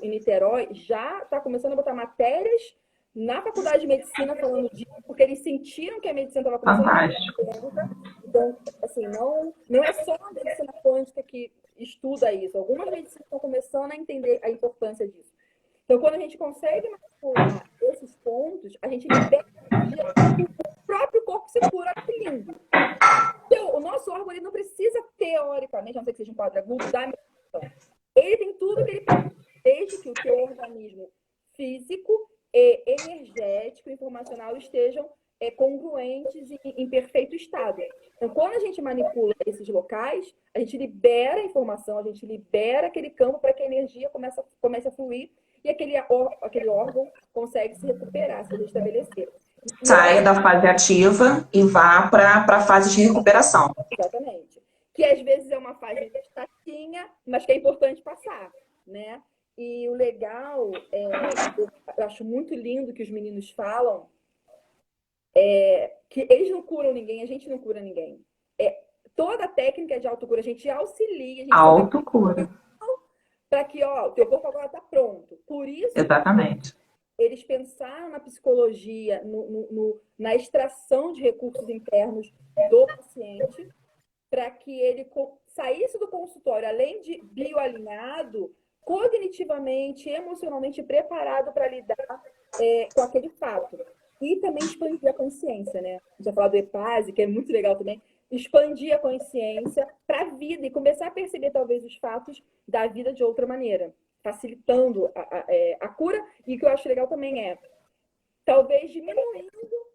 em Niterói, já está começando a botar matérias na faculdade de medicina falando disso, porque eles sentiram que a medicina estava começando a ficar. Então, assim, não é só a medicina quântica que estuda isso. Algumas medicinas estão começando a entender a importância disso. Então, quando a gente consegue manipular esses pontos, a gente libera energia, o próprio corpo se cura. Que lindo! Então, o nosso órgão ele não precisa, teoricamente, a não ser que seja um quadro agudo, da medicina. Ele tem tudo que ele precisa, desde que o teu organismo físico, energético e informacional estejam congruentes e em perfeito estado. Então, quando a gente manipula esses locais, a gente libera a informação, a gente libera aquele campo para que a energia comece a fluir e aquele órgão consegue se recuperar, se restabelecer. Saia da fase ativa e vá para a fase de recuperação. Exatamente. Que às vezes é uma fase chatinha, mas que é importante passar, né? E o legal, eu acho muito lindo que os meninos falam, que eles não curam ninguém, a gente não cura ninguém. Toda a técnica de autocura, a gente auxilia. Autocura. Para que, o teu corpo agora está pronto. Por isso, exatamente, eles pensaram na psicologia, na extração de recursos internos do paciente, para que ele saísse do consultório, além de bioalinhado, cognitivamente, emocionalmente preparado para lidar com aquele fato. E também expandir a consciência, né? A gente vai falar do EPASE, que é muito legal também. Expandir a consciência para a vida e começar a perceber, talvez, os fatos da vida de outra maneira, facilitando a cura. E o que eu acho legal também talvez, diminuindo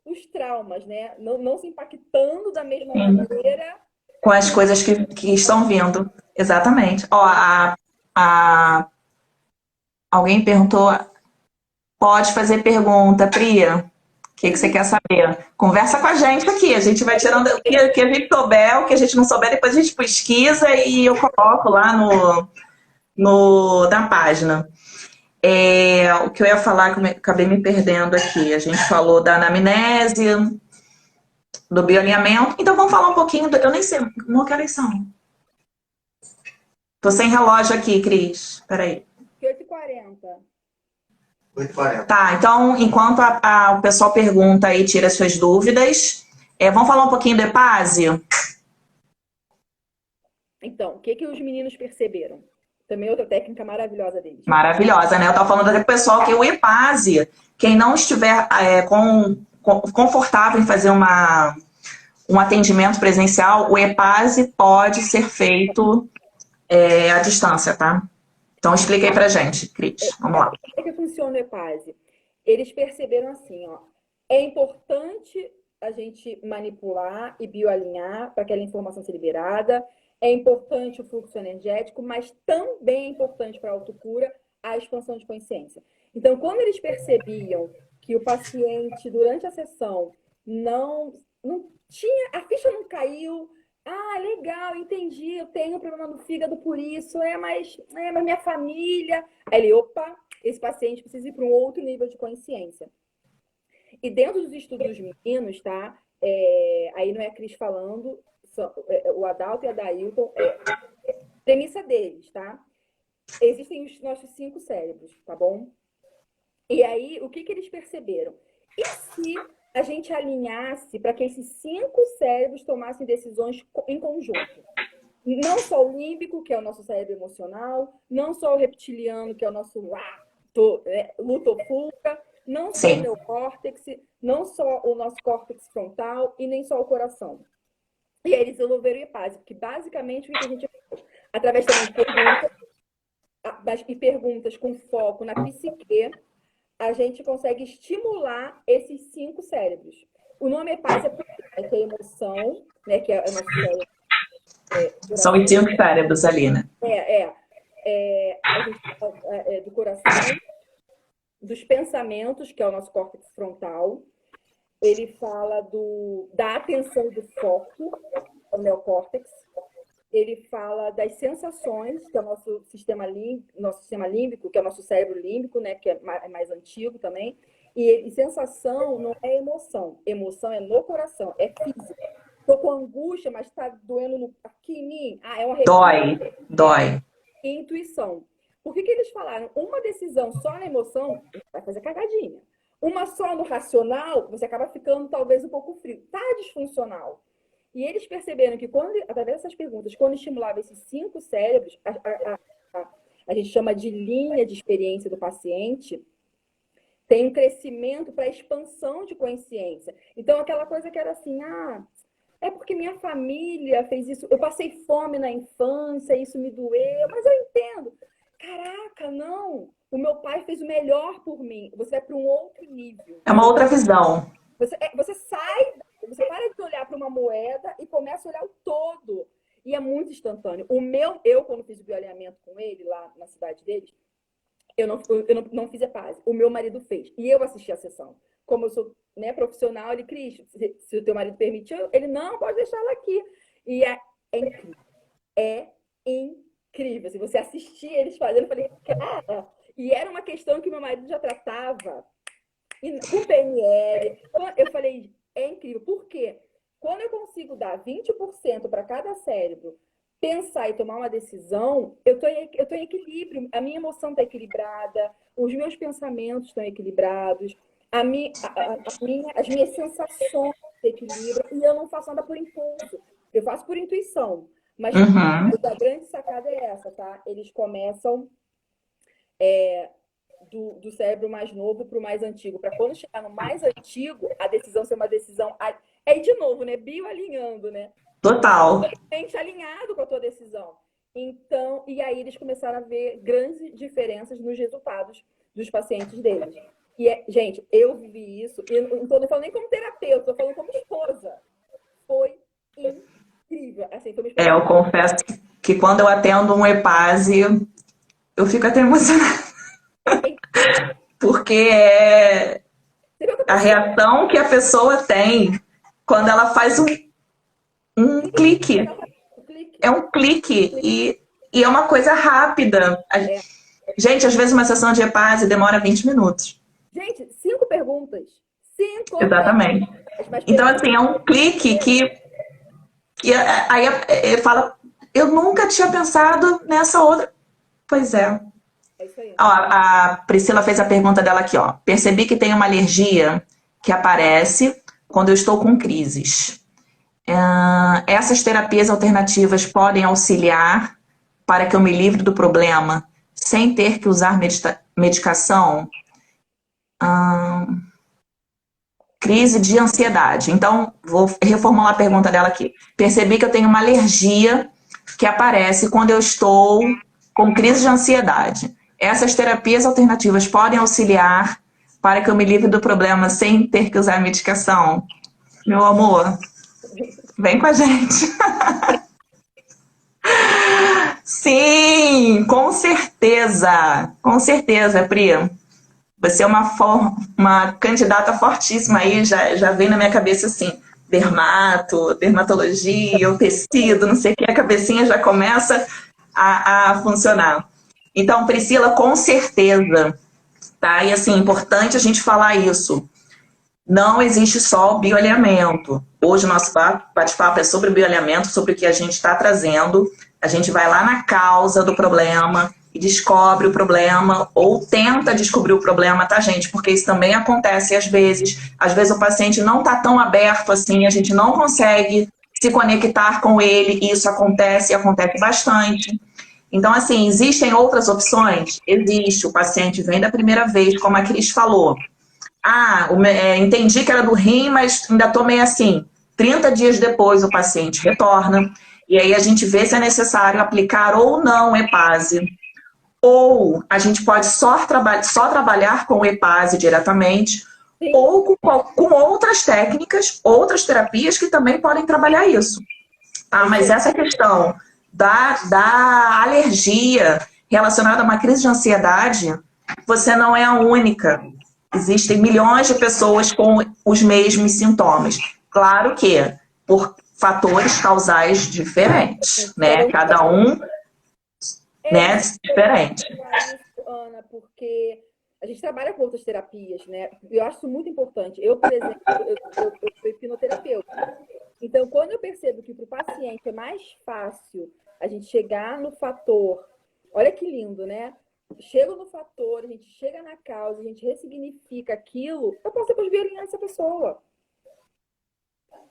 os traumas, né? Não se impactando da mesma maneira com as coisas que estão vindo. Exatamente. Alguém perguntou, pode fazer pergunta, Priya? O que você quer saber? Conversa com a gente aqui. A gente vai tirando o que a gente souber, o que a gente não souber, depois a gente pesquisa e eu coloco lá na página. O que eu ia falar, que eu acabei me perdendo aqui. A gente falou da anamnese, do bioalinhamento. Então vamos falar um pouquinho, eu nem sei, que horas são? Tô sem relógio aqui, Cris. Peraí. 8h40. 8h40. Tá, então, enquanto o pessoal pergunta e tira suas dúvidas, vamos falar um pouquinho do EPASE? Então, o que os meninos perceberam? Também outra técnica maravilhosa deles. Maravilhosa, né? Eu estava falando com o pessoal que o EPASE, quem não estiver confortável em fazer um atendimento presencial, o EPASE pode ser feito à distância, tá? Então, explica aí pra gente, Cris. Vamos lá. Como é que funciona o EPASE? Eles perceberam assim, é importante a gente manipular e bioalinhar para aquela informação ser liberada, é importante o fluxo energético, mas também é importante para a autocura a expansão de consciência. Então, quando eles percebiam que o paciente, durante a sessão, não tinha, a ficha não caiu, legal, entendi, eu tenho problema no fígado por isso, mas minha família... Aí ele, esse paciente precisa ir para um outro nível de consciência. E dentro dos estudos dos meninos, tá? aí não é a Cris falando, o Adalto e a Dailton, premissa deles, tá? Existem os nossos 5 cérebros, tá bom? E aí, o que eles perceberam? E se a gente alinhasse para que esses 5 cérebros tomassem decisões em conjunto? Não só o límbico, que é o nosso cérebro emocional, não só o reptiliano, que é o nosso luta ou fuga, não só o neocórtex, não só o nosso córtex frontal e nem só o coração. E aí eles desenvolveram o EPASE, porque basicamente o que a gente faz? Através também de perguntas com foco na psique, a gente consegue estimular esses 5 cérebros. O nome EPASE é que é emoção, né, que é o nosso cérebro. São os 5 cérebros ali, né? A gente fala do coração, dos pensamentos, que é o nosso córtex frontal. Ele fala da atenção do foco, o neocórtex. Ele fala das sensações, que é o nosso sistema límbico, que é o nosso cérebro límbico, né, que é mais antigo também. E sensação não é emoção. Emoção é no coração, é físico. Estou com angústia, mas está doendo aqui em mim. É uma Dói. E intuição. Por que eles falaram? Uma decisão só na emoção vai fazer cagadinha. Uma só no racional, você acaba ficando talvez um pouco frio. Tá disfuncional. E eles perceberam que, através dessas perguntas, quando estimulava esses 5 cérebros, a gente chama de linha de experiência do paciente, tem um crescimento para expansão de consciência. Então, aquela coisa que era assim, é porque minha família fez isso, eu passei fome na infância, isso me doeu, mas eu entendo. Caraca, não! O meu pai fez o melhor por mim. Você vai para um outro nível. É uma outra visão. Você sai, você para de olhar para uma moeda e começa a olhar o todo. E é muito instantâneo. Eu quando fiz o bioalinhamento com ele, lá na cidade deles, eu não fiz EPASE. O meu marido fez. E eu assisti a sessão. Como eu sou, né, profissional, ele, Cris, se o teu marido permitiu, ele, não, pode deixar ela aqui. E é incrível. É incrível. Se você assistir eles fazendo, eu falei, cara... E era uma questão que meu marido já tratava com PNL. Eu falei, é incrível. Por quê? Quando eu consigo dar 20% para cada cérebro, pensar e tomar uma decisão, eu tô em equilíbrio. A minha emoção está equilibrada, os meus pensamentos estão equilibrados, as minhas sensações se equilibram, e eu não faço nada por impulso. Eu faço por intuição. Mas a grande sacada é essa, tá? Eles começam... do cérebro mais novo para o mais antigo. Para quando chegar no mais antigo, a decisão ser uma decisão... Aí, de novo, né? Bioalinhando, né? Total. Totalmente alinhado com a tua decisão. Então, e aí eles começaram a ver grandes diferenças nos resultados dos pacientes deles. E, gente, eu vivi isso, e não estou falando nem como terapeuta, estou falando como esposa. Foi incrível. Assim, foi uma experiência. Eu confesso que quando eu atendo um EPASE, eu fico até emocionada. Porque é a reação que a pessoa tem quando ela faz um clique. É um clique e é uma coisa rápida. Gente, às vezes uma sessão de EPASE demora 20 minutos. Gente, 5 perguntas. 5 Exatamente. perguntas. Então, assim, é um clique que aí fala, eu nunca tinha pensado nessa outra. Pois é. É isso aí. Ó, a Priscila fez a pergunta dela aqui, ó. Percebi que tenho uma alergia que aparece quando eu estou com crises. Essas terapias alternativas podem auxiliar para que eu me livre do problema sem ter que usar medicação? Crise de ansiedade. Então, vou reformular a pergunta dela aqui. Percebi que eu tenho uma alergia que aparece quando eu estou com crise de ansiedade. Essas terapias alternativas podem auxiliar para que eu me livre do problema sem ter que usar medicação? Meu amor, vem com a gente. Sim, com certeza. Com certeza, Pri. Você é uma candidata fortíssima aí, já vem na minha cabeça assim, dermatologia, o tecido, não sei o que, a cabecinha já começa a funcionar. Então, Priscila, com certeza, tá? E assim, importante a gente falar isso. não existe só o bioalinhamento. Hoje o nosso bate-papo é sobre o bioalinhamento, sobre o que a gente está trazendo. A gente vai lá na causa do problema e descobre o problema, ou tenta descobrir o problema, tá, gente? Porque isso também acontece às vezes. Às vezes o paciente não está tão aberto assim, a gente não consegue se conectar com ele, e isso acontece, e acontece bastante. Então, assim, existem outras opções? Existe. O paciente vem da primeira vez, como a Cris falou. Entendi que era do rim, mas ainda estou meio assim. 30 dias depois o paciente retorna, e aí a gente vê se é necessário aplicar ou não EPASE. Ou a gente pode só trabalhar com o EPASE diretamente, Sim. ou com outras técnicas, outras terapias que também podem trabalhar isso. Mas essa questão da alergia relacionada a uma crise de ansiedade, você não é a única. Existem milhões de pessoas com os mesmos sintomas. Claro que por fatores causais diferentes, né? Cada um, né, diferente. Ana, porque a gente trabalha com outras terapias, né? Eu acho isso muito importante. Eu, por exemplo, eu sou hipnoterapeuta. Então, quando eu percebo que para o paciente é mais fácil a gente chegar no fator, olha que lindo, né? Chego no fator, a gente chega na causa, a gente ressignifica aquilo, eu posso depois violentar essa pessoa.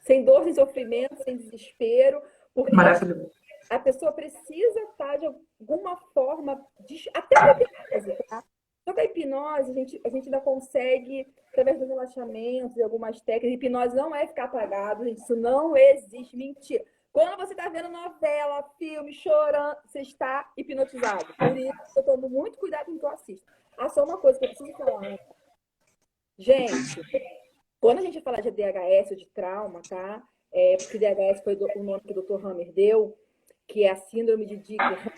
Sem dor, sem sofrimento, sem desespero. Porque maravilhoso. A pessoa precisa estar, de alguma forma, até a hipnose, tá? Só que a hipnose, a gente ainda consegue, através do relaxamento e algumas técnicas, a hipnose não é ficar apagado, gente, isso não existe, mentira. Quando você está vendo novela, filme, chorando, você está hipnotizado. Por isso, eu tomo muito cuidado com o que eu assisto. Só uma coisa que eu preciso falar. Gente, quando a gente fala de DHS ou de trauma, tá? Porque DHS foi o nome que o Dr. Hammer deu, que é a síndrome de Dicker.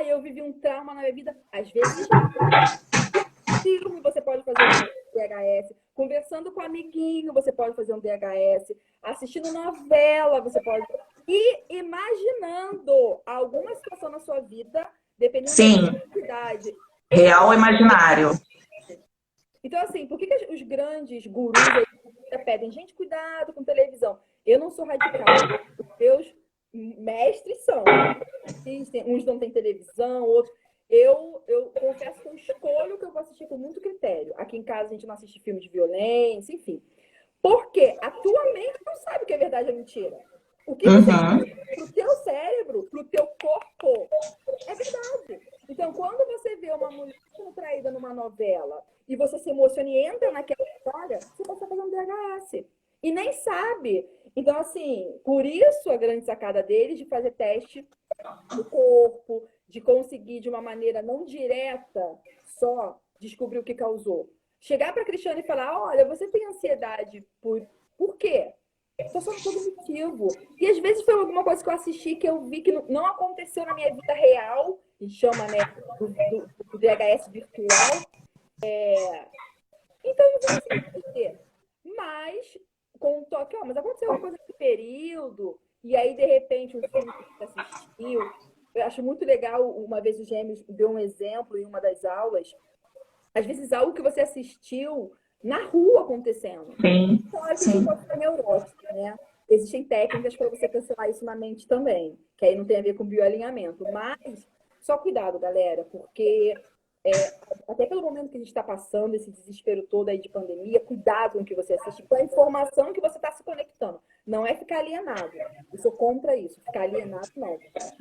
Eu vivi um trauma na minha vida. Às vezes, filme você pode fazer um DHS. Conversando com um amiguinho, você pode fazer um DHS. Assistindo novela, você pode. E imaginando alguma situação na sua vida, dependendo da idade. Real ou imaginário. Então, assim, por que os grandes gurus pedem, gente, cuidado com televisão? Eu não sou radical. Os meus mestres são. Uns não têm televisão, outros. Eu confesso que eu escolho o que eu vou assistir com muito critério. Aqui em casa a gente não assiste filmes de violência, enfim. Porque a tua mente não sabe o que é verdade ou mentira. O que você pro teu cérebro, pro teu corpo, é verdade. Então, quando você vê uma mulher sendo traída numa novela e você se emociona e entra naquela história, você pode estar fazendo DHS. E nem sabe. Então, assim, por isso a grande sacada deles de fazer teste do corpo, de conseguir de uma maneira não direta só descobrir o que causou. Chegar para a Cristiane e falar, olha, você tem ansiedade por quê? Só cognitivo. E às vezes foi alguma coisa que eu assisti que eu vi que não aconteceu na minha vida real, que chama, né, do DHS virtual. Então, eu não sei entender. Mas, com um toque, mas aconteceu uma coisa nesse período, e aí, de repente, um filme que você assistiu. Eu acho muito legal, uma vez o Gêmeos deu um exemplo em uma das aulas. Às vezes, algo que você assistiu na rua acontecendo. Sim. Então, a gente pode ser neurótico, né? Existem técnicas para você cancelar isso na mente também, que aí não tem a ver com bioalinhamento. Mas, só cuidado, galera, porque até pelo momento que a gente está passando, esse desespero todo aí de pandemia, cuidado com o que você assiste, com a informação que você está se conectando. Não é ficar alienado. Eu sou contra isso. Ficar alienado, não.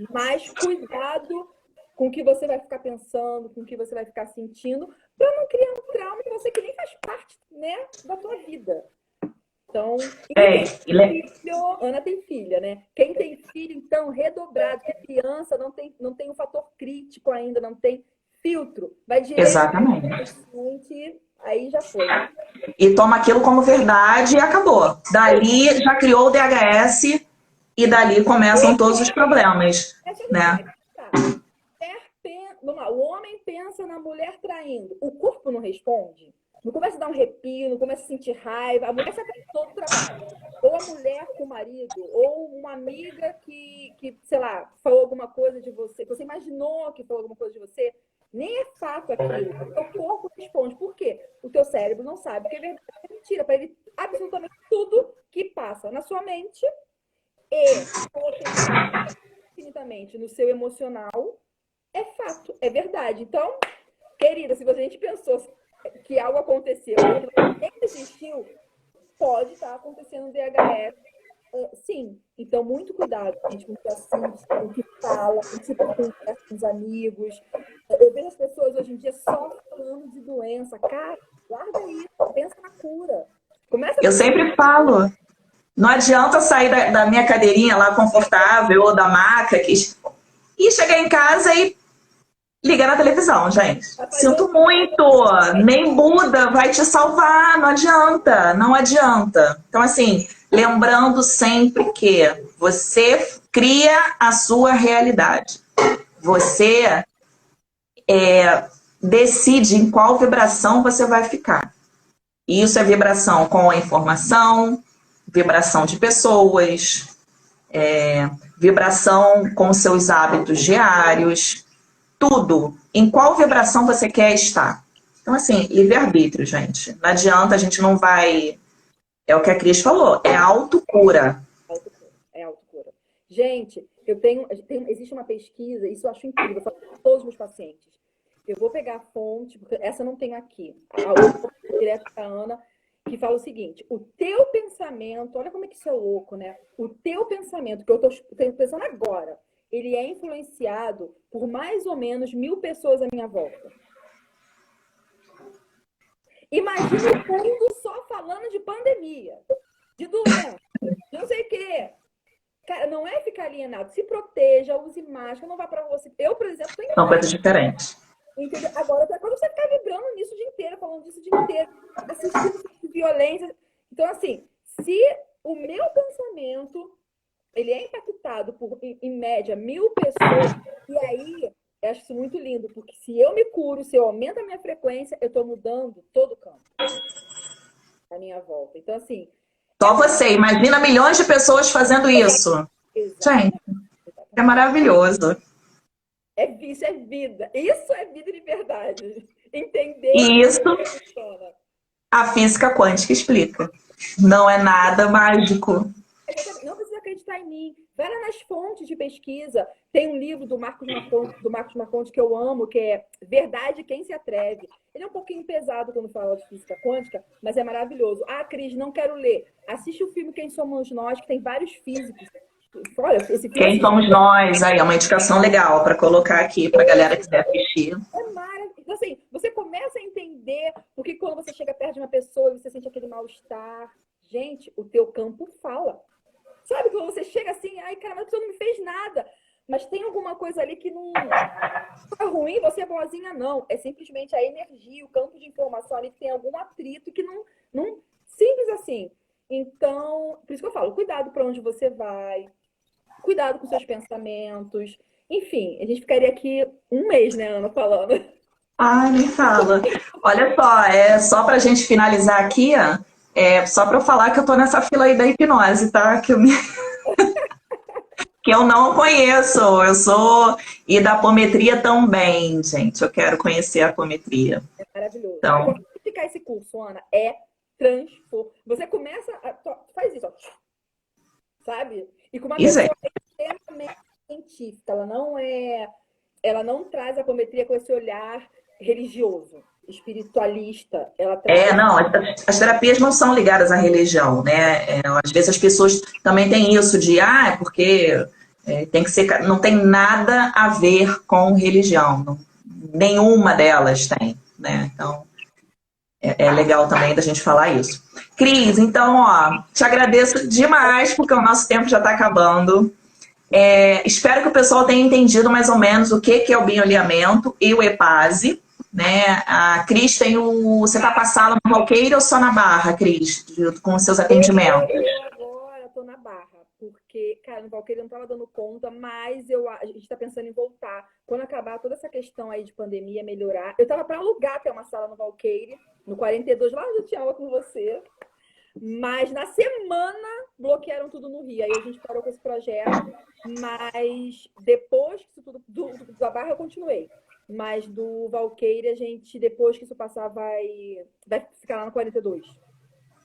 Mas cuidado com o que você vai ficar pensando, com o que você vai ficar sentindo, para não criar um trauma em você que nem faz parte, né, da tua vida. Então, Ana tem filha, né? Quem tem filho, então, redobrado, que criança não tem um fator crítico ainda, não tem filtro. Vai direto. Exatamente. Aí já foi. E toma aquilo como verdade e acabou. Dali já criou o DHS e dali começam todos os problemas, né? O homem pensa na mulher traindo. O corpo não responde? Não começa a dar um arrepio, não começa a sentir raiva. A mulher se apresentou do trabalho. Ou a mulher com o marido, ou uma amiga que, sei lá, falou alguma coisa de você, que você imaginou que falou alguma coisa de você. Nem é fato aquilo. O teu corpo responde. Por quê? O teu cérebro não sabe que é verdade, é mentira. Para ele, absolutamente tudo que passa na sua mente e infinitamente no seu emocional é fato, é verdade. Então, querida, se a gente pensou que algo aconteceu e nem existiu, pode estar acontecendo no DHS. Sim, então muito cuidado, gente, com o que assiste, com o que fala, com o tipo de conversa com os amigos. Eu vejo as pessoas hoje em dia só falando de doença. Cara, guarda isso, pensa na cura. Eu sempre falo, não adianta sair da minha cadeirinha lá confortável ou da maca e chegar em casa e ligar na televisão, gente. Sinto muito, nem Buda vai te salvar, não adianta, não adianta. Então, assim, lembrando sempre que você cria a sua realidade. Você decide em qual vibração você vai ficar. Isso é vibração com a informação, vibração de pessoas, vibração com seus hábitos diários, tudo. Em qual vibração você quer estar. Então, assim, livre-arbítrio, gente. Não adianta, a gente não vai... É o que a Cris falou, é autocura. É autocura. Gente, existe uma pesquisa, isso eu acho incrível, eu falo com todos os meus pacientes. Eu vou pegar a fonte, porque essa eu não tenho aqui. A outra direto da Ana, que fala o seguinte: o teu pensamento, olha como é que isso é louco, né? O teu pensamento, que eu tô pensando agora, ele é influenciado por mais ou menos 1000 pessoas à minha volta. Imagina o mundo só falando de pandemia, de doença, de não sei o quê. Cara, não é ficar alienado. Se proteja, use máscara, não vá pra você. Eu, por exemplo, tô em São coisas diferentes. Entendeu? Agora, quando você ficar vibrando nisso o dia inteiro, falando disso o dia inteiro, assistindo violência. Então, assim, se o meu pensamento ele é impactado por, em média, 1000 pessoas, e aí eu acho isso muito lindo, porque se eu me curo, se eu aumento a minha frequência, eu estou mudando todo o campo à minha volta. Então, assim. Só você, imagina milhões de pessoas fazendo isso. Gente, é maravilhoso. Isso é vida. Isso é vida de verdade. Entender isso como funciona. A física quântica explica. Não é nada mágico. Não precisa acreditar em mim. Vai lá nas fontes de pesquisa. Tem um livro do Marcos Marcondes que eu amo, que é Verdade Quem Se Atreve. Ele é um pouquinho pesado quando fala de física quântica, mas é maravilhoso. Ah, Cris, não quero ler. Assiste o filme Quem Somos Nós, que tem vários físicos. Olha, esse filme Quem somos nós? Aí é uma indicação legal para colocar aqui para a galera que quiser assistir. É maravilhoso. Então, assim, você começa a entender porque quando você chega perto de uma pessoa e você sente aquele mal-estar, gente, o teu campo fala. Sabe, quando você chega assim, ai, cara, mas a pessoa não me fez nada. Mas tem alguma coisa ali que não é ruim, você é boazinha, não. É simplesmente a energia, o campo de informação ali que tem algum atrito que não simples assim. Então, por isso que eu falo, cuidado para onde você vai, cuidado com seus pensamentos. Enfim, a gente ficaria aqui um mês, né, Ana, falando. Ai, me fala. Olha só pra gente finalizar aqui, só para eu falar que eu tô nessa fila aí da hipnose, tá? Que eu não conheço. Eu sou... E da apometria também, gente. Eu quero conhecer a apometria. É maravilhoso. Então... Vou explicar esse curso, Ana. É transformador. Você começa faz isso, ó. Sabe? E com uma pessoa extremamente científica. Ela não traz a apometria com esse olhar religioso, espiritualista. Ela traz... não, as terapias não são ligadas à religião, né? Às vezes as pessoas também têm isso de, porque tem que ser... Não tem nada a ver com religião. Nenhuma delas tem, né? Então, é legal também da gente falar isso. Cris, então, te agradeço demais, porque o nosso tempo já está acabando. Espero que o pessoal tenha entendido mais ou menos o que é o bioalinhamento e o EPASE. Né? A Cris tem você está com a sala no Valqueira ou só na Barra, Cris, com os seus atendimentos? Eu agora estou na Barra, porque, cara, no Valqueira eu não estava dando conta, mas a gente está pensando em voltar. Quando acabar toda essa questão aí de pandemia, melhorar. Eu estava para alugar até uma sala no Valqueira, no 42, lá onde eu tinha aula com você. Mas na semana bloquearam tudo no Rio. Aí a gente parou com esse projeto. Mas depois que isso tudo da Barra, eu continuei. mas do Valqueire a gente, depois que isso passar, vai ficar lá no 42.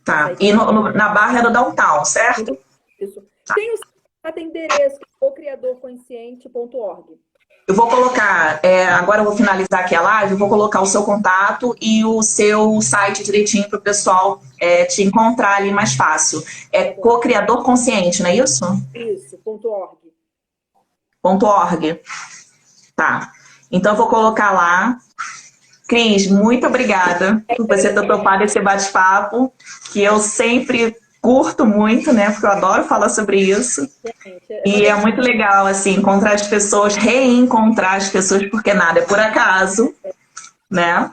Tá. E na Barra do Downtown, certo? Isso. Tem o site, endereço, que é ocriadorconsciente.org. Eu vou colocar, agora eu vou finalizar aqui a live, eu vou colocar o seu contato e o seu site direitinho para o pessoal te encontrar ali mais fácil. É Co-Criador Consciente, não é isso? Isso, .org. .org. Tá. Então eu vou colocar lá. Cris, muito obrigada por você ter topado esse bate-papo, que eu sempre curto muito, né? Porque eu adoro falar sobre isso. E é muito legal, assim, encontrar as pessoas, reencontrar as pessoas, porque nada é por acaso, né?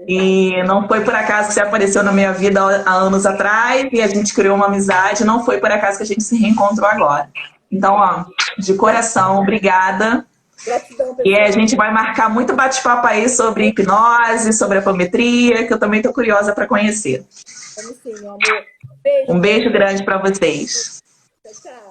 E não foi por acaso que você apareceu na minha vida há anos atrás e a gente criou uma amizade, não foi por acaso que a gente se reencontrou agora. Então, ó, de coração, obrigada. Gratidão, pessoal. E a gente vai marcar muito bate-papo aí sobre hipnose, sobre apometria, que eu também tô curiosa para conhecer. Vamos sim, meu amor. Beijo. Um beijo grande para vocês. Tchau, tchau.